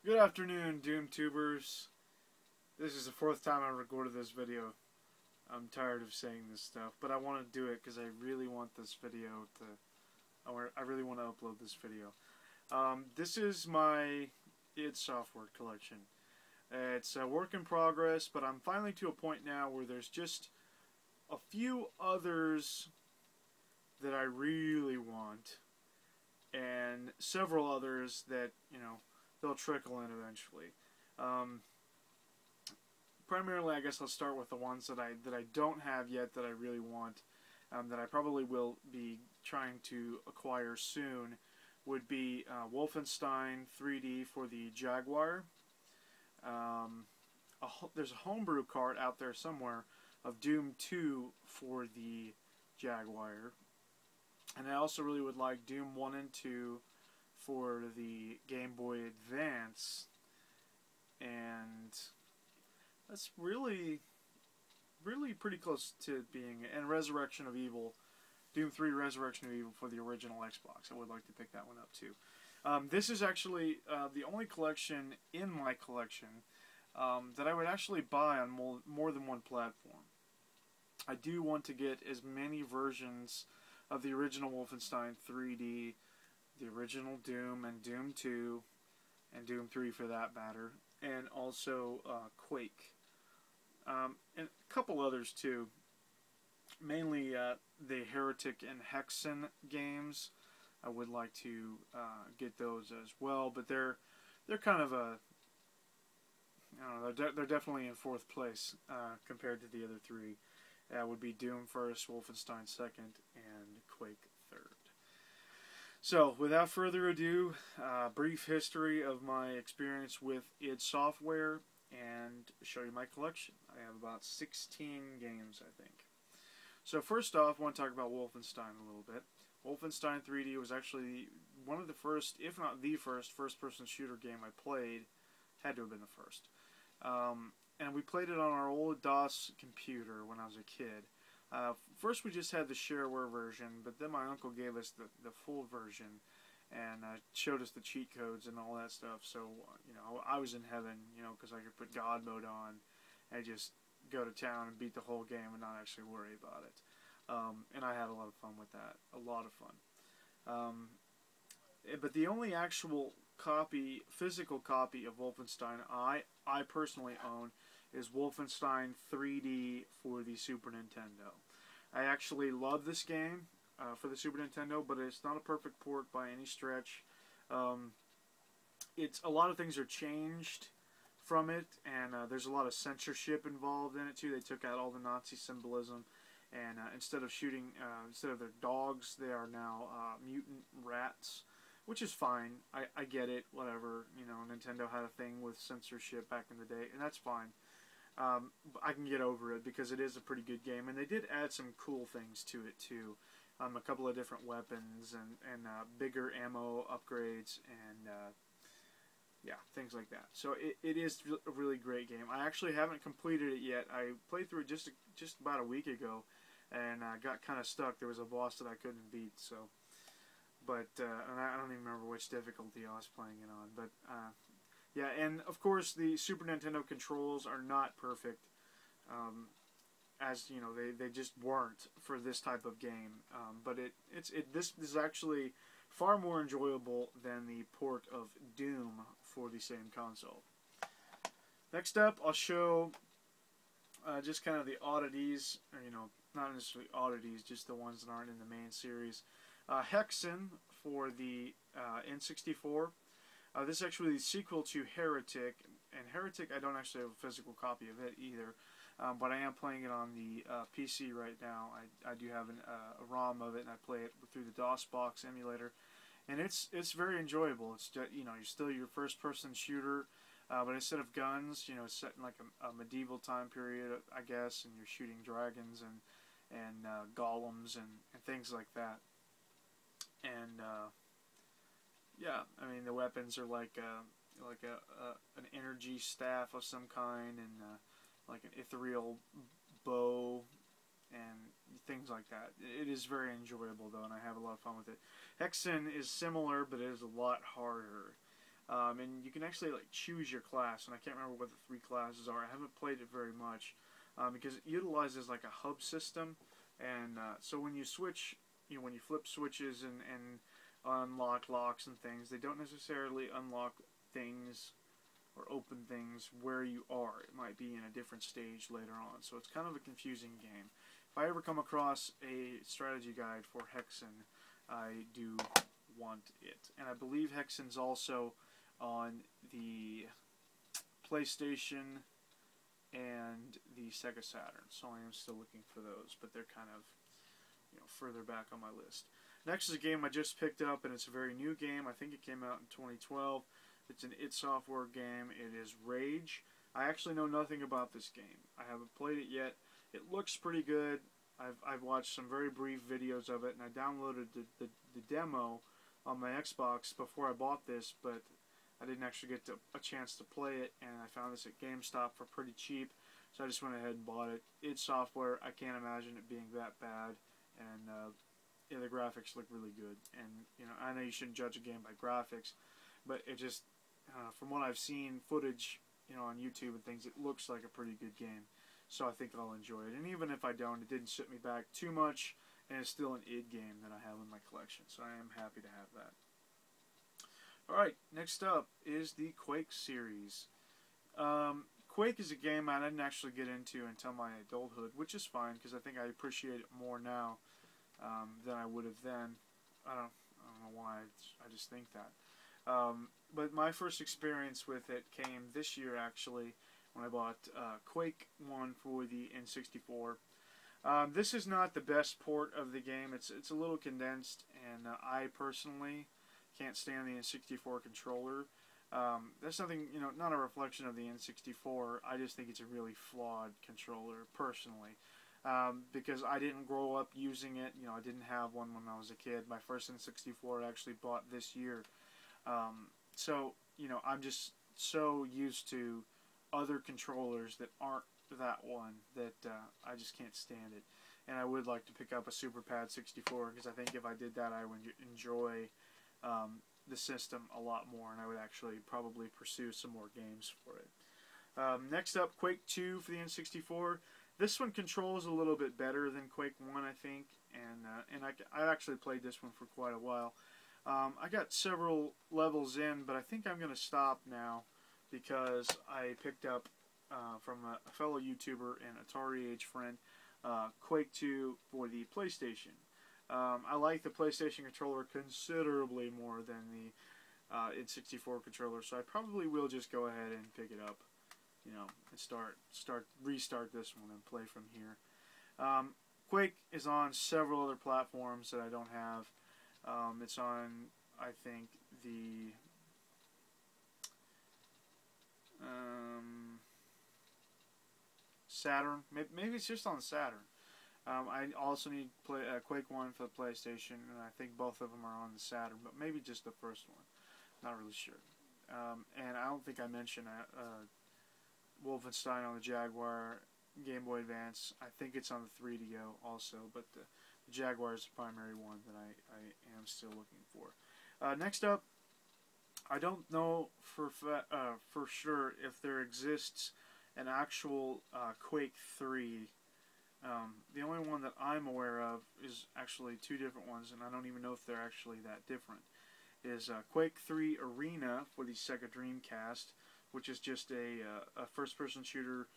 Good afternoon, Doom Tubers. This is the fourth time I've recorded this video. I'm tired of saying this stuff, but I want to do it because I really want this video to. I really want to upload this video. This is my id Software collection. It's a work in progress, but I'm finally to a point now where there's just a few others that I really want, and several others that, they'll trickle in eventually. Primarily, I guess I'll start with the ones that I don't have yet that I really want, that I probably will be trying to acquire soon. Would be Wolfenstein 3D for the Jaguar. There's a homebrew cart out there somewhere of Doom 2 for the Jaguar, and I also really would like Doom 1 and 2 for the Game Boy Advance, and that's really pretty close to being it. And Resurrection of Evil, Doom 3 Resurrection of Evil for the original Xbox. I would like to pick that one up too. This is actually the only collection in my collection that I would actually buy on more than one platform. I do want to get as many versions of the original Wolfenstein 3D, the original Doom, and Doom 2, and Doom 3 for that matter, and also Quake. And a couple others too. Mainly the Heretic and Hexham games. I would like to get those as well, but they're kind of a, I don't know, they're definitely in fourth place compared to the other three. Would be Doom first, Wolfenstein second, and Quake third. So, without further ado, brief history of my experience with id Software, and show you my collection. I have about 16 games, I think. So first off, I want to talk about Wolfenstein a little bit. Wolfenstein 3D was actually one of the first, if not the first-person shooter game I played. Had to have been the first. And we played it on our old DOS computer when I was a kid. First we just had the shareware version, but then my uncle gave us the full version and showed us the cheat codes and all that stuff. So, I was in heaven, because I could put God mode on and just go to town and beat the whole game and not actually worry about it. And I had a lot of fun with that. A lot of fun. But the only actual physical copy of Wolfenstein I personally own is Wolfenstein 3D for the Super Nintendo. I actually love this game for the Super Nintendo, but it's not a perfect port by any stretch. It's a lot of things are changed from it, and there's a lot of censorship involved in it too. They took out all the Nazi symbolism, and instead of their dogs, they are now mutant rats, which is fine. I get it, whatever. Nintendo had a thing with censorship back in the day, and that's fine. I can get over it because it is a pretty good game, and they did add some cool things to it too. A couple of different weapons and bigger ammo upgrades and yeah, things like that. So it is a really great game. I actually haven't completed it yet. I played through it just about a week ago, and got kind of stuck. There was a boss that I couldn't beat. So, but and I don't even remember which difficulty I was playing it on. But yeah, and of course the Super Nintendo controls are not perfect. As they just weren't for this type of game. But this is actually far more enjoyable than the port of Doom for the same console. Next up, I'll show just kind of the oddities, or not necessarily oddities, just the ones that aren't in the main series. Hexham for the N64. This is actually the sequel to Heretic, and Heretic I don't actually have a physical copy of it either, but I am playing it on the PC right now. I do have a ROM of it, and I play it through the DOSBox emulator, and it's very enjoyable. It's just, you're still your first-person shooter, but instead of guns, it's set in like a medieval time period, I guess, and you're shooting dragons and golems and things like that, and yeah, I mean the weapons are like an energy staff of some kind, and like an ethereal bow and things like that. It is very enjoyable though, and I have a lot of fun with it. Hexen is similar, but it is a lot harder. and you can actually like choose your class, and I can't remember what the 3 classes are. I haven't played it very much because it utilizes like a hub system, and so when you switch, when you flip switches and unlock locks and things, they don't necessarily unlock things or open things where you are. It might be in a different stage later on, so it's kind of a confusing game. If I ever come across a strategy guide for Hexham, I do want it. And I believe Hexham's also on the PlayStation and the Sega Saturn, so I am still looking for those, but they're kind of further back on my list. Next is a game I just picked up, and it's a very new game. I think it came out in 2012. It's an id Software game. It is Rage. I actually know nothing about this game. I haven't played it yet. It looks pretty good. I've watched some very brief videos of it, and I downloaded the demo on my Xbox before I bought this, but I didn't actually get a chance to play it, and I found this at GameStop for pretty cheap, so I just went ahead and bought it. id Software, I can't imagine it being that bad, and yeah, the graphics look really good. And I know you shouldn't judge a game by graphics, but it just, from what I've seen footage, on YouTube and things, it looks like a pretty good game. So I think I'll enjoy it. And even if I don't, it didn't set me back too much, and it's still an id game that I have in my collection. So I am happy to have that. Alright, next up is the Quake series. Quake is a game I didn't actually get into until my adulthood, which is fine, because I think I appreciate it more now than I would have then. I don't know why, I just think that. But my first experience with it came this year, actually, when I bought Quake I for the N64. This is not the best port of the game. It's a little condensed, and I personally can't stand the N64 controller. That's nothing, not a reflection of the N64. I just think it's a really flawed controller, personally. Because I didn't grow up using it. I didn't have one when I was a kid. My first N64 I actually bought this year. So, I'm just so used to other controllers that aren't that one that I just can't stand it. And I would like to pick up a Super Pad 64, because I think if I did that, I would enjoy the system a lot more, and I would actually probably pursue some more games for it. Next up, Quake II for the N64. This one controls a little bit better than Quake I, I think, and I actually played this one for quite a while. I got several levels in, but I think I'm going to stop now because I picked up from a fellow YouTuber and Atari Age friend Quake II for the PlayStation. I like the PlayStation controller considerably more than the N64 controller, so I probably will just go ahead and pick it up, and restart this one and play from here. Quake is on several other platforms that I don't have. It's on, I think, the Saturn. Maybe it's just on Saturn. I also need to play Quake I for the PlayStation, and I think both of them are on the Saturn, but maybe just the first one. Not really sure. And I don't think I mentioned Wolfenstein on the Jaguar, Game Boy Advance. I think it's on the 3DO also, but the Jaguar is the primary one that I am still looking for. Next up, I don't know for sure if there exists an actual Quake III. The only one that I'm aware of is actually 2 different ones, and I don't even know if they're actually that different. Is Quake III Arena for the Sega Dreamcast, which is just a first-person shooter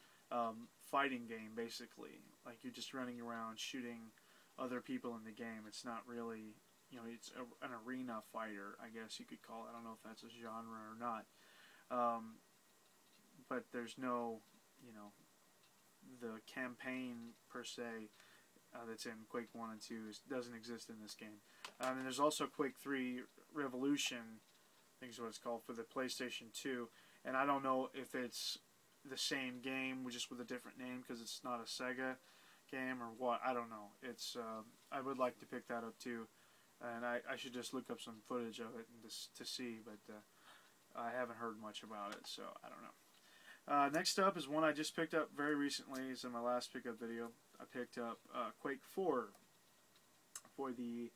fighting game, basically. Like, you're just running around shooting other people in the game. It's not really, it's an arena fighter, I guess you could call it. I don't know if that's a genre or not. But there's no, the campaign per se that's in Quake 1 and 2 doesn't exist in this game. And there's also Quake 3 Revolution, I think is what it's called, for the PlayStation 2. And I don't know if it's the same game, just with a different name, because it's not a Sega game or what. I don't know. It's I would like to pick that up too, and I should just look up some footage of it and to see, but I haven't heard much about it, so I don't know. Next up is one I just picked up very recently. It's in my last pickup video. I picked up Quake IV for the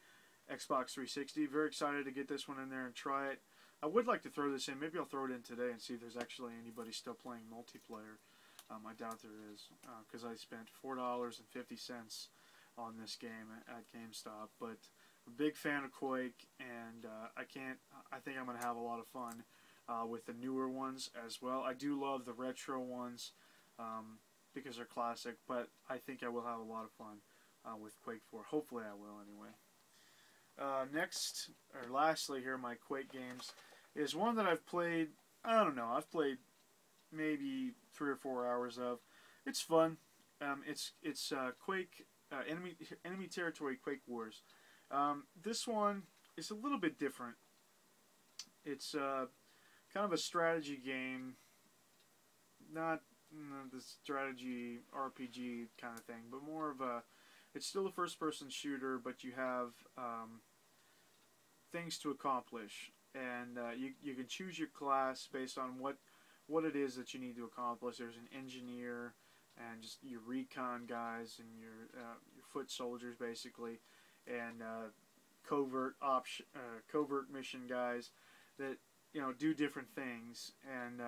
Xbox 360. Very excited to get this one in there and try it. I would like to throw this in. Maybe I'll throw it in today and see if there's actually anybody still playing multiplayer. I doubt there is, because I spent $4.50 on this game at GameStop. But I'm a big fan of Quake, and I think I'm going to have a lot of fun with the newer ones as well. I do love the retro ones because they're classic, but I think I will have a lot of fun with Quake IV. Hopefully I will anyway. Next, or lastly here, my Quake games is one that I've played, I don't know, I've played maybe 3 or 4 hours of. It's fun. It's Quake, Enemy Territory Quake Wars. This one is a little bit different. It's kind of a strategy game, not the strategy RPG kind of thing, but more of a, it's still a first-person shooter, but you have things to accomplish, and you can choose your class based on what it is that you need to accomplish. There's an engineer, and just your recon guys, and your foot soldiers basically, and covert mission guys that do different things, and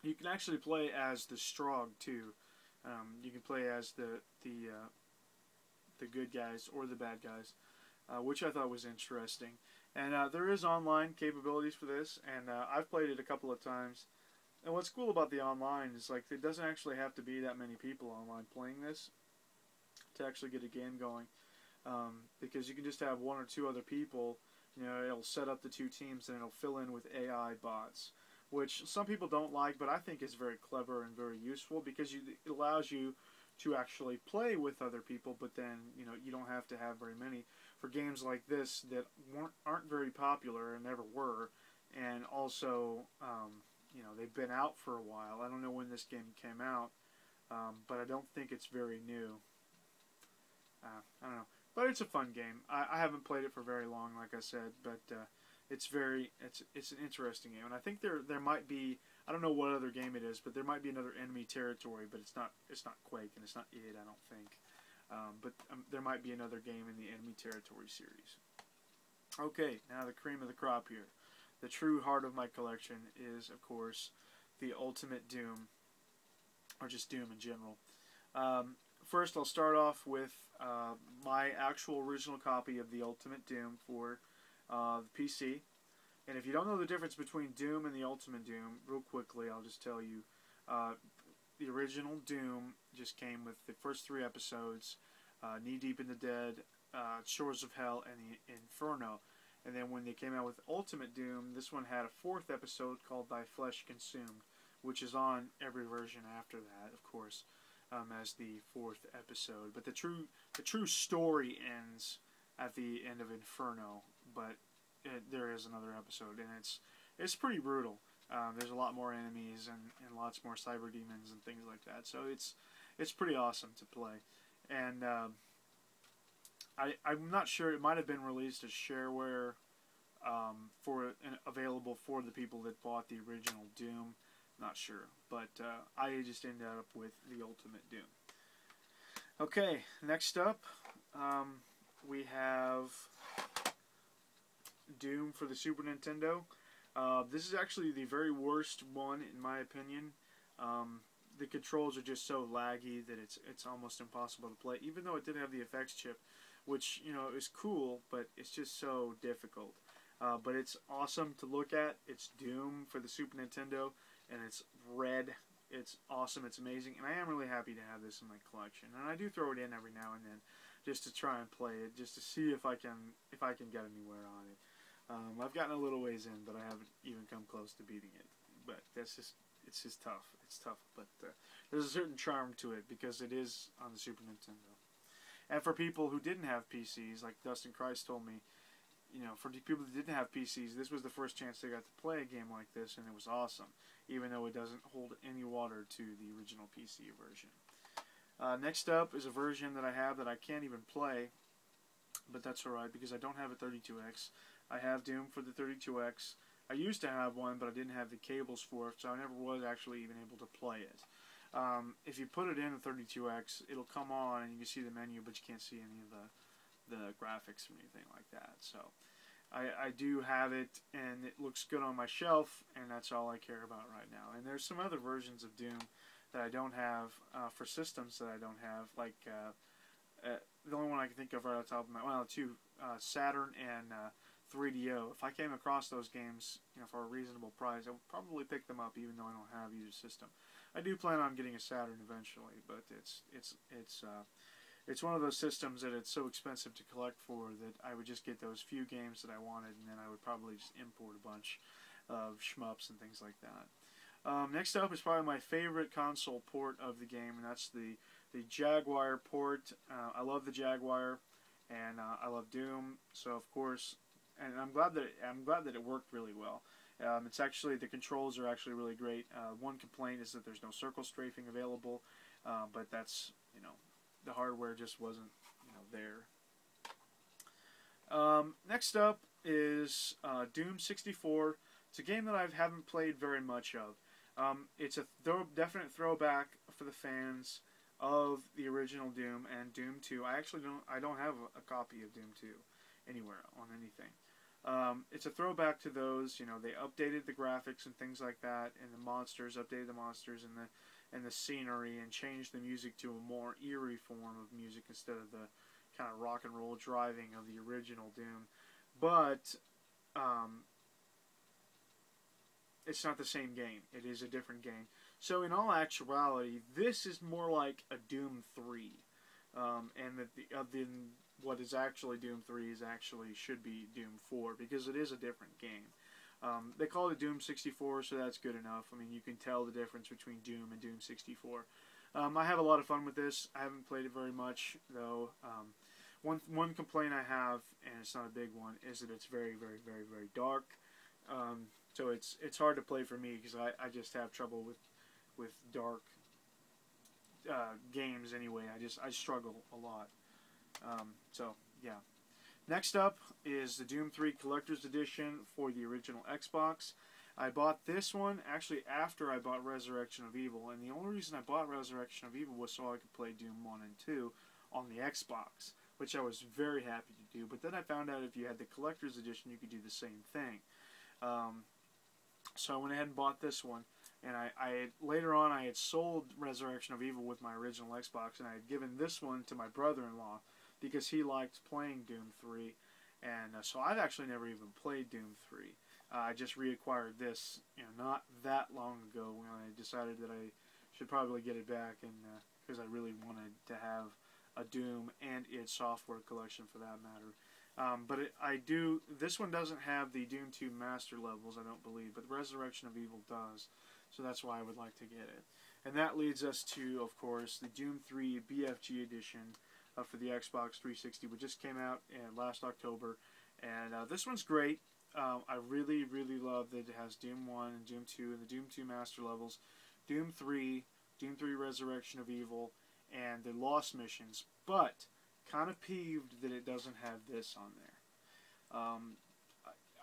you can actually play as the Strogg too. You can play as the good guys or the bad guys, which I thought was interesting. And there is online capabilities for this, and I've played it a couple of times. And what's cool about the online is, like, it doesn't actually have to be that many people online playing this to actually get a game going, because you can just have 1 or 2 other people. It'll set up the 2 teams and it'll fill in with AI bots, which some people don't like, but I think is very clever and very useful, because it allows you to actually play with other people, but then you don't have to have very many for games like this that aren't very popular and never were, and also they've been out for a while. I don't know when this game came out, but I don't think it's very new. I don't know, but it's a fun game. I haven't played it for very long, like I said, but it's an interesting game, and I think there might be, I don't know what other game it is, but there might be another Enemy Territory, but it's not Quake, and it's not it, I don't think. But there might be another game in the Enemy Territory series. Okay, now the cream of the crop here. The true heart of my collection is, of course, the Ultimate Doom, or just Doom in general. First, I'll start off with my actual original copy of the Ultimate Doom for the PC. And if you don't know the difference between Doom and the Ultimate Doom, real quickly, I'll just tell you. The original Doom just came with the first 3 episodes, Knee Deep in the Dead, Shores of Hell, and the Inferno. And then when they came out with Ultimate Doom, this one had a 4th episode called Thy Flesh Consumed, which is on every version after that, of course, as the 4th episode. But the true story ends at the end of Inferno, but there is another episode, and it's pretty brutal. There's a lot more enemies and lots more cyber demons and things like that. So it's pretty awesome to play. And I'm not sure, it might have been released as shareware available for the people that bought the original Doom. Not sure, but I just ended up with the Ultimate Doom. Okay, next up we have Doom for the Super Nintendo. This is actually the very worst one, in my opinion. The controls are just so laggy that it's almost impossible to play, even though it did have the effects chip, which is cool, but it's just so difficult. But it's awesome to look at. It's Doom for the Super Nintendo, and it's red. It's awesome. It's amazing, and I am really happy to have this in my collection. And I do throw it in every now and then, just to try and play it, just to see if I can get anywhere on it. I've gotten a little ways in, but I haven't even come close to beating it. But it's just tough. It's tough, but there's a certain charm to it because it is on the Super Nintendo. And for people who didn't have PCs, like Dustin Christ told me, for the people that didn't have PCs, this was the first chance they got to play a game like this, and it was awesome, even though it doesn't hold any water to the original PC version. Next up is a version that I have that I can't even play, but that's alright because I don't have a 32X. I have Doom for the 32X. I used to have one, but I didn't have the cables for it, so I never was actually even able to play it. If you put it in the 32X, it'll come on and you can see the menu, but you can't see any of the graphics or anything like that. So I do have it, and it looks good on my shelf, and that's all I care about right now. And there's some other versions of Doom that I don't have for systems that I don't have, like the only one I can think of right off the top of my, well, two, Saturn and 3DO. If I came across those games, for a reasonable price, I would probably pick them up, even though I don't have either system. I do plan on getting a Saturn eventually, but it's one of those systems that it's so expensive to collect for that I would just get those few games that I wanted, and then I would probably just import a bunch of shmups and things like that. Next up is probably my favorite console port of the game, and that's the Jaguar port. I love the Jaguar, and I love Doom. So of course, and I'm glad that it worked really well. It's actually, the controls are actually really great. One complaint is that there's no circle strafing available, but that's, the hardware just wasn't, there. Next up is Doom 64. It's a game that I haven't played very much of. It's a definite throwback for the fans of the original Doom and Doom 2. I don't have a copy of Doom 2 anywhere on anything. It's a throwback to those. They updated the graphics and things like that, and the monsters, updated the monsters and the scenery, and changed the music to a more eerie form of music instead of the kind of rock and roll driving of the original Doom. But it's not the same game. It is a different game. So in all actuality, this is more like a Doom 3, and that what is actually Doom 3 should be Doom 4, because it is a different game. They call it Doom 64, so that's good enough. I mean, you can tell the difference between Doom and Doom 64. I have a lot of fun with this. I haven't played it very much, though. One complaint I have, and it's not a big one, is that it's very, very, very, very dark. So it's hard to play for me, because I just have trouble with dark games anyway. I struggle a lot. So yeah. Next up is the Doom 3 Collector's Edition for the original Xbox. I bought this one actually after I bought Resurrection of Evil, and the only reason I bought Resurrection of Evil was so I could play Doom 1 and 2 on the Xbox, which I was very happy to do. But then I found out if you had the Collector's Edition, you could do the same thing. So I went ahead and bought this one, and later on I had sold Resurrection of Evil with my original Xbox, and I had given this one to my brother-in-law because he liked playing Doom 3, and so I've actually never even played Doom 3. I just reacquired this, not that long ago, when I decided that I should probably get it back, and because I really wanted to have a Doom and its software collection for that matter. But this one doesn't have the Doom 2 master levels, I don't believe, but Resurrection of Evil does, so that's why I would like to get it. And that leads us to, of course, the Doom 3 BFG Edition for the Xbox 360, which just came out last October, and this one's great. I really, really love that it has Doom 1 and Doom 2 and the Doom 2 master levels, Doom 3, Doom 3 Resurrection of Evil, and the Lost missions, but kind of peeved that it doesn't have this on there.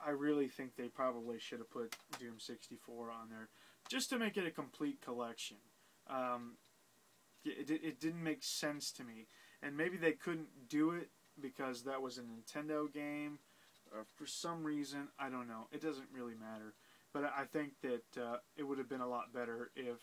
I really think they probably should have put Doom 64 on there just to make it a complete collection. It didn't make sense to me, and maybe they couldn't do it because that was a Nintendo game, or for some reason, I don't know. It doesn't really matter, but I think that it would have been a lot better if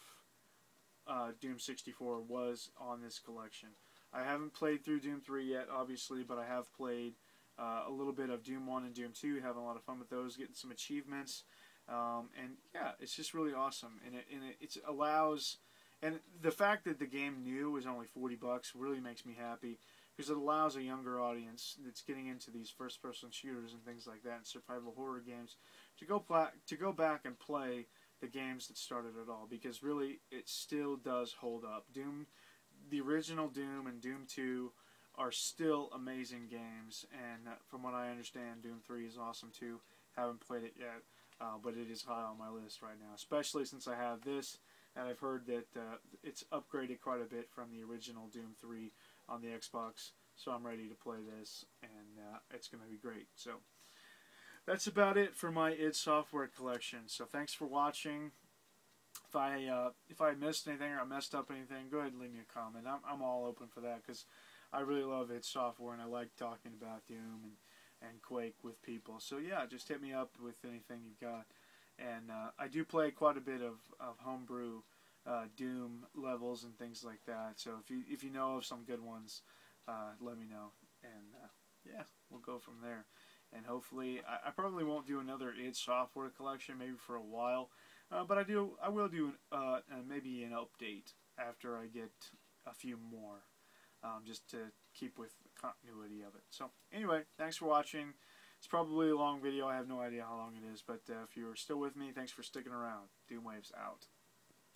Doom 64 was on this collection. I haven't played through Doom 3 yet, obviously, but I have played a little bit of Doom 1 and Doom 2, having a lot of fun with those, getting some achievements, and yeah, it's just really awesome, and it allows, and the fact that the game new is only $40 really makes me happy, because it allows a younger audience that's getting into these first-person shooters and things like that, and survival horror games, to go back and play the games that started it all, because really it still does hold up. The original Doom and Doom 2 are still amazing games, and from what I understand, Doom 3 is awesome too. Haven't played it yet, but it is high on my list right now, especially since I have this, and I've heard that it's upgraded quite a bit from the original Doom 3 on the Xbox, so I'm ready to play this, and it's going to be great. So that's about it for my id Software collection. So thanks for watching. If I missed anything or I messed up anything, go ahead and leave me a comment. I'm all open for that, because I really love id Software, and I like talking about Doom and Quake with people. So yeah, just hit me up with anything you've got. And I do play quite a bit of homebrew Doom levels and things like that. So if you know of some good ones, let me know. And yeah, we'll go from there. And hopefully, I probably won't do another id Software collection maybe for a while, but I will do maybe an update after I get a few more, just to keep with the continuity of it. So anyway, thanks for watching. It's probably a long video. I have no idea how long it is, but if you're still with me, thanks for sticking around. Doomwaves out.